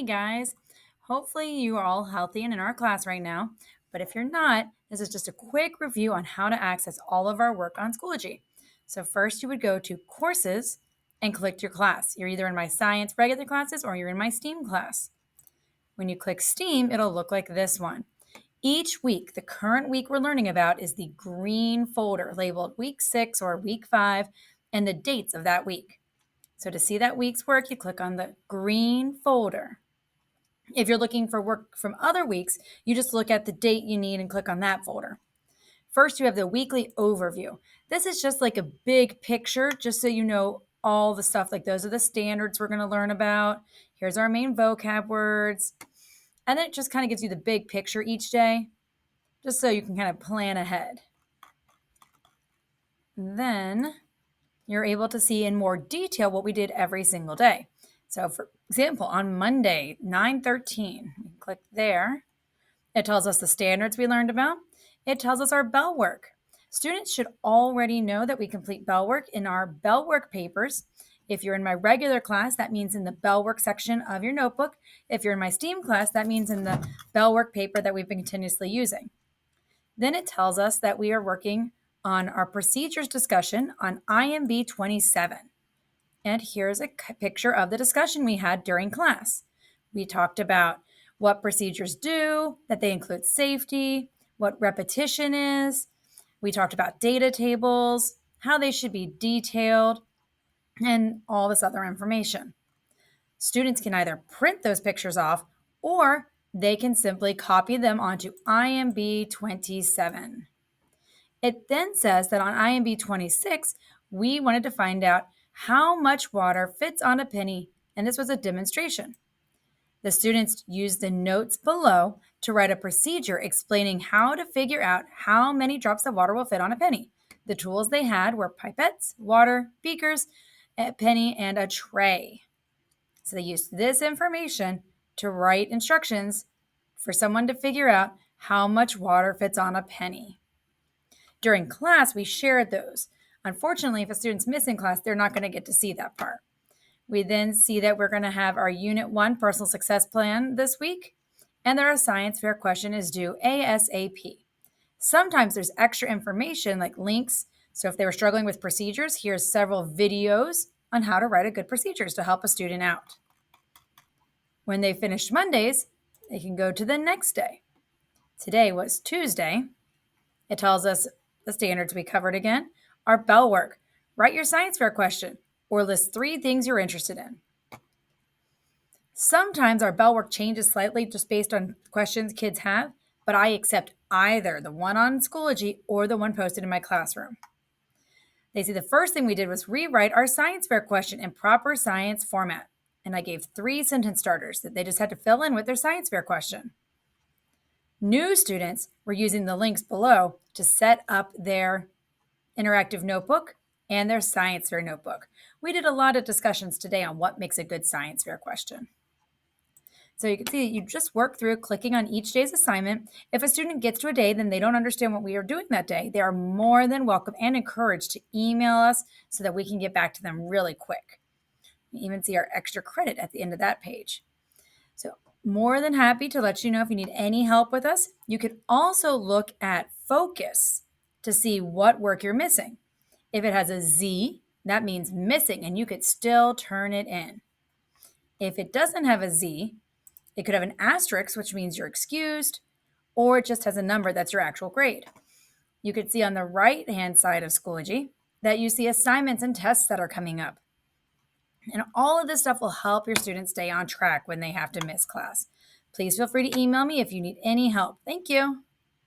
Hey guys, hopefully you are all healthy and in our class right now. But if you're not, this is just a quick review on how to access all of our work on Schoology. So first you would go to courses and click your class. You're either in my science regular classes or you're in my STEAM class. When you click STEAM, it'll look like this one. Each week, the current week we're learning about is the green folder labeled week 6 or week 5 and the dates of that week. So to see that week's work, you click on the green folder. If you're looking for work from other weeks, you just look at the date you need and click on that folder. First, you have the weekly overview. This is just like a big picture, just so you know all the stuff. Like those are the standards we're going to learn about. Here's our main vocab words. And then it just kind of gives you the big picture each day, just so you can kind of plan ahead. Then you're able to see in more detail what we did every single day. So for example, on Monday, 9/13, click there. It tells us the standards we learned about. It tells us our bell work. Students should already know that we complete bell work in our bell work papers. If you're in my regular class, that means in the bell work section of your notebook. If you're in my STEAM class, that means in the bell work paper that we've been continuously using. Then it tells us that we are working on our procedures discussion on IMB 27. And here's a picture of the discussion we had during class. We talked about what procedures do, that they include safety, what repetition is. We talked about data tables, how they should be detailed, and all this other information. Students can either print those pictures off or they can simply copy them onto IMB 27. It then says that on IMB 26, we wanted to find out how much water fits on a penny, and this was a demonstration. The students used the notes below to write a procedure explaining how to figure out how many drops of water will fit on a penny. The tools they had were pipettes, water, beakers, a penny, and a tray. So they used this information to write instructions for someone to figure out how much water fits on a penny. During class, we shared those. Unfortunately, if a student's missing class, they're not going to get to see that part. We then see that we're going to have our Unit 1 Personal Success Plan this week, and that our science fair question is due ASAP. Sometimes there's extra information like links. So if they were struggling with procedures, here's several videos on how to write a good procedures to help a student out. When they finished Mondays, they can go to the next day. Today was Tuesday. It tells us the standards we covered again. Our bell work. Write your science fair question or list 3 things you're interested in. Sometimes our bell work changes slightly just based on questions kids have, but I accept either the one on Schoology or the one posted in my classroom. They see the first thing we did was rewrite our science fair question in proper science format. And I gave 3 sentence starters that they just had to fill in with their science fair question. New students were using the links below to set up their interactive notebook and their science fair notebook. We did a lot of discussions today on what makes a good science fair question. So you can see that you just work through clicking on each day's assignment. If a student gets to a day, then they don't understand what we are doing that day, they are more than welcome and encouraged to email us so that we can get back to them really quick. You even see our extra credit at the end of that page. So more than happy to let you know if you need any help with us. You could also look at focus to see what work you're missing. If it has a Z, that means missing, and you could still turn it in. If it doesn't have a Z, it could have an asterisk, which means you're excused, or it just has a number that's your actual grade. You could see on the right-hand side of Schoology that you see assignments and tests that are coming up. And all of this stuff will help your students stay on track when they have to miss class. Please feel free to email me if you need any help. Thank you.